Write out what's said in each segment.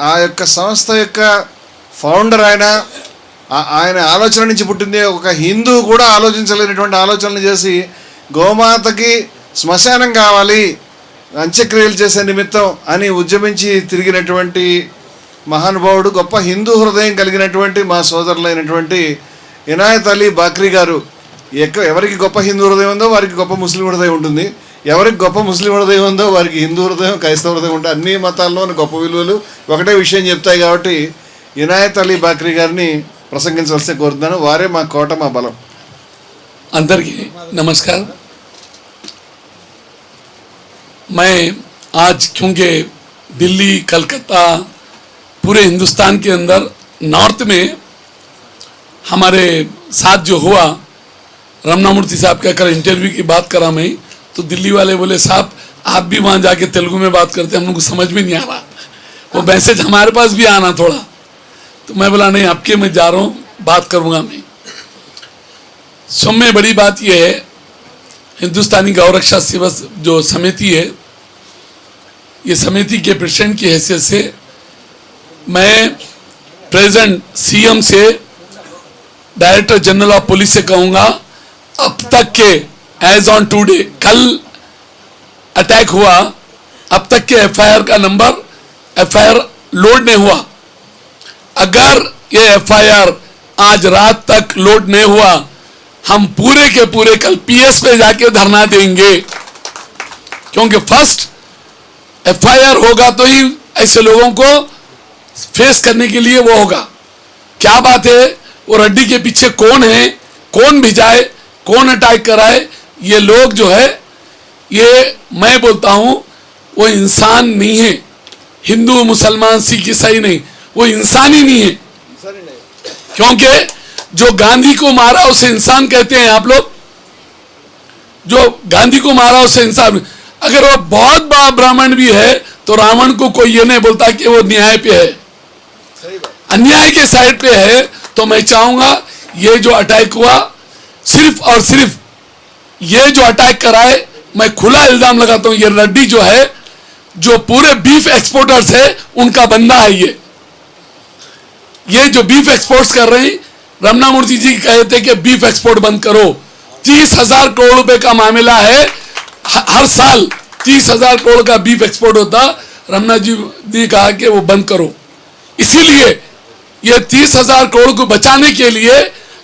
ఆ యొక్క సంస్థ యొక్క ఫౌండర్ ఆయన ఆలోచన నుంచి పుట్టింది. ఒక హిందూ కూడా ఆలోచించలేనటువంటి ఆలోచనలు చేసి గోమాతకి శ్మశానం కావాలి అంత్యక్రియలు చేసే నిమిత్తం అని ఉద్యమించి తిరిగినటువంటి మహానుభావుడు, గొప్ప హిందూ హృదయం కలిగినటువంటి మా సోదరులైనటువంటి ఇనాయత్ అలీ బాక్రీ గారు. ఎవరికి గొప్ప హిందూ హృదయం ఉందో వారికి గొప్ప ముస్లిం హృదయం ఉంటుంది, ఎవరికి గొప్ప ముస్లిం హృదయం ఉందో వారికి హిందూ హృదయం, క్రైస్తవ హృదయం ఉంటుంది. అన్ని మతాల్లోని గొప్ప విలువలు ఒకటే విషయం చెప్తాయి. కాబట్టి ఇనాయత్ అలీ బాక్రీ గారిని ప్రసంగించవలసి కోరుతున్నాను. వారే మా కోట, మా బలం. అందరికీ नमस्कार। मैं आज क्योंकि दिल्ली, कलकत्ता, पूरे हिंदुस्तान के अंदर नॉर्थ में हमारे साथ जो हुआ, रमना मूर्ति साहब का कर इंटरव्यू की बात करा मैं, तो दिल्ली वाले बोले साहब आप भी वहाँ जाके तेलुगु में बात करते, हम लोग को समझ में नहीं आ रहा, वो मैसेज हमारे पास भी आना थोड़ा। तो मैं बोला नहीं, आपके मैं जा रहा हूँ, बात करूँगा मैं। सब में बड़ी बात यह है, हिंदुस्तानी गौ रक्षा सेवा जो समिति है, ये समिति के प्रेसिडेंट की हैसियत से मैं प्रेजेंट सीएम से, डायरेक्टर जनरल ऑफ पुलिस से कहूँगा, अब तक के एज ऑन टुडे, कल अटैक हुआ, अब तक के एफआईआर का नंबर, एफआईआर लोड नहीं हुआ। अगर ये एफआईआर आज रात तक लोड नहीं हुआ, हम पूरे के पूरे कल पीएस पे जाके धरना देंगे, क्योंकि फर्स्ट एफआईआर होगा तो ही ऐसे लोगों को फेस करने के लिए वो होगा। क्या बात है, वो रड्डी के पीछे कौन है, कौन भिजाए, कौन अटैक कराए, ये लोग जो है, ये मैं बोलता हूं वो इंसान नहीं है। हिंदू, मुसलमान, सिख, ईसाई नहीं, वो इंसान ही नहीं है। क्योंकि जो गांधी को मारा उसे इंसान कहते हैं आप लोग, जो गांधी को मारा उसे इंसान। अगर वो बहुत बड़ा ब्राह्मण भी है तो रावण को कोई ये नहीं बोलता कि वो न्याय पे है, अन्याय के साइड पे है। तो मैं चाहूंगा ये जो अटैक हुआ, सिर्फ और सिर्फ ये जो अटैक कराए, मैं खुला इल्जाम लगाता हूं, ये रेड्डी जो है, जो पूरे बीफ एक्सपोर्टर्स है, उनका बंदा है ये जो बीफ एक्सपोर्ट्स कर रहे हैं, रमना मूर्ति जी कहे थे कि बीफ एक्सपोर्ट बंद करो। 30,000 करोड़ रुपए का मामला है, हर साल 30,000 करोड़ का बीफ एक्सपोर्ट होता। रमना जी ने कहा कि वो बंद करो। इसीलिए ये 30,000 करोड़ को बचाने के लिए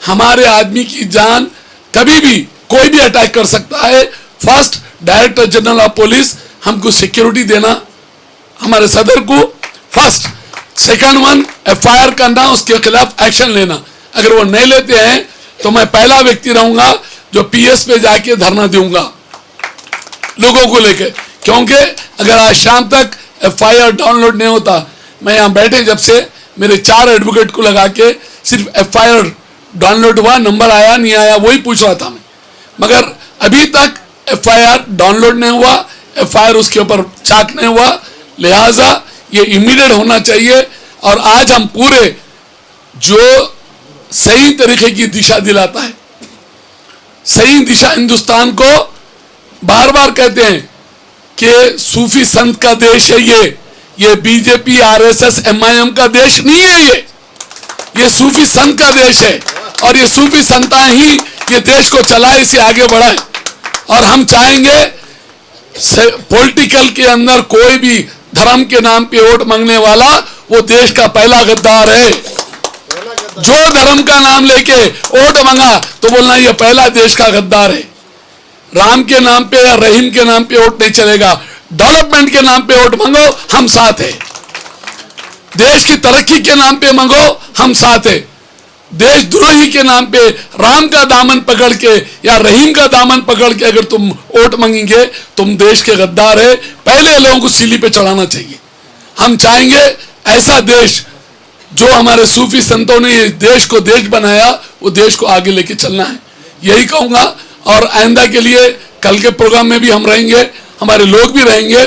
हमारे आदमी की जान, कभी भी कोई भी अटैक कर सकता है। First director general of police हमको सिक्योरिटी देना, हमारे सदर को फर्स्ट। सेकंड वन, एफआईआर करना, उसके खिलाफ एक्शन लेना। अगर वो नहीं लेते हैं तो मैं पहला व्यक्ति रहूंगा जो पीएस पे जाके धरना दूंगा लोगों को लेकर। क्योंकि अगर आज शाम तक एफआईआर डाउनलोड नहीं होता, मैं यहाँ बैठे जब से मेरे 4 एडवोकेट को लगा के सिर्फ एफआईआर डाउनलोड हुआ, नंबर आया नहीं आया वही पूछ रहा था मैं, मगर अभी तक एफआईआर डाउनलोड नहीं हुआ, एफआईआर उसके ऊपर चाक नहीं हुआ। लिहाजा ये इमीडिएट होना चाहिए। और आज हम पूरे जो सही तरीके की दिशा दिलाता है, सही दिशा, हिंदुस्तान को बार बार कहते हैं कि सूफी संत का देश है ये बीजेपी, आरएसएस, एमआईएम का देश नहीं है, ये सूफी संत का देश है। और ये सूफी संतान ही ये देश को चलाए, इसे आगे बढ़ाए। और हम चाहेंगे पॉलिटिकल के अंदर कोई भी धर्म के नाम पे वोट मांगने वाला वो देश का पहला गद्दार है। जो धर्म का नाम लेके वोट मांगा तो बोलना ये पहला देश का गद्दार है। राम के नाम पे या रहीम के नाम पे वोट नहीं चलेगा। डेवलपमेंट के नाम पे वोट मांगो, हम साथ है। देश की तरक्की के नाम पे मांगो, हम साथ है। देशद्रोही के नाम पे राम का दामन पकड़ के या रहीम का दामन पकड़ के अगर तुम वोट मांगेंगे, तुम देश के गद्दार है। पहले लोगों को सीली पे चढ़ाना चाहिए। हम चाहेंगे ऐसा देश, जो हमारे सूफी संतों ने इस देश को देश बनाया, वो देश को आगे लेके चलना है, यही कहूंगा। और आइंदा के लिए कल के प्रोग्राम में भी हम रहेंगे, हमारे लोग भी रहेंगे।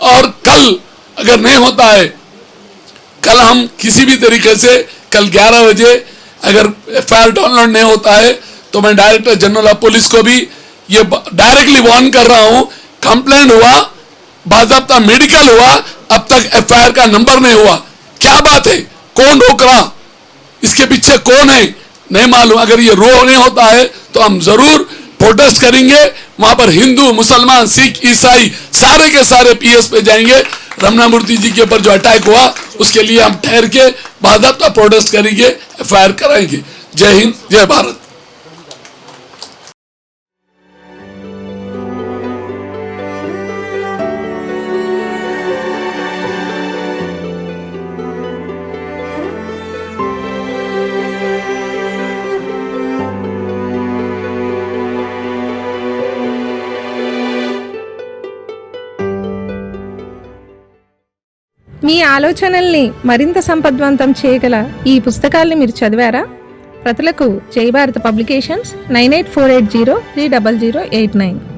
और कल अगर नहीं होता है, कल हम किसी भी तरीके से कल 11 बजे अगर एफआईआर डाउनलोड नहीं होता है तो मैं डायरेक्टर जनरल ऑफ पुलिस को भी ये डायरेक्टली वार्न कर रहा हूं। कंप्लेंट हुआ, बाज़ाब्ता मेडिकल हुआ, अब तक एफआईआर का नंबर नहीं हुआ। क्या बात है, कौन रोक रहा, इसके पीछे कौन है नहीं मालूम। अगर ये नहीं होता है तो हम जरूर प्रोटेस्ट करेंगे। वहां पर हिंदू, मुसलमान, सिख, ईसाई सारे के सारे पीएस पे जाएंगे। रमना मूर्ति जी के ऊपर जो अटैक हुआ उसके लिए हम ठहर के बाकायदा प्रोटेस्ट करेंगे, एफआईआर कराएंगे। जय हिंद, जय भारत। మీ ఆలోచనల్ని మరింత సంపద్వంతం చేయగల ఈ పుస్తకాల్ని మీరు చదివారా? ప్రతులకు జై భారత్ పబ్లికేషన్స్ 9848030089.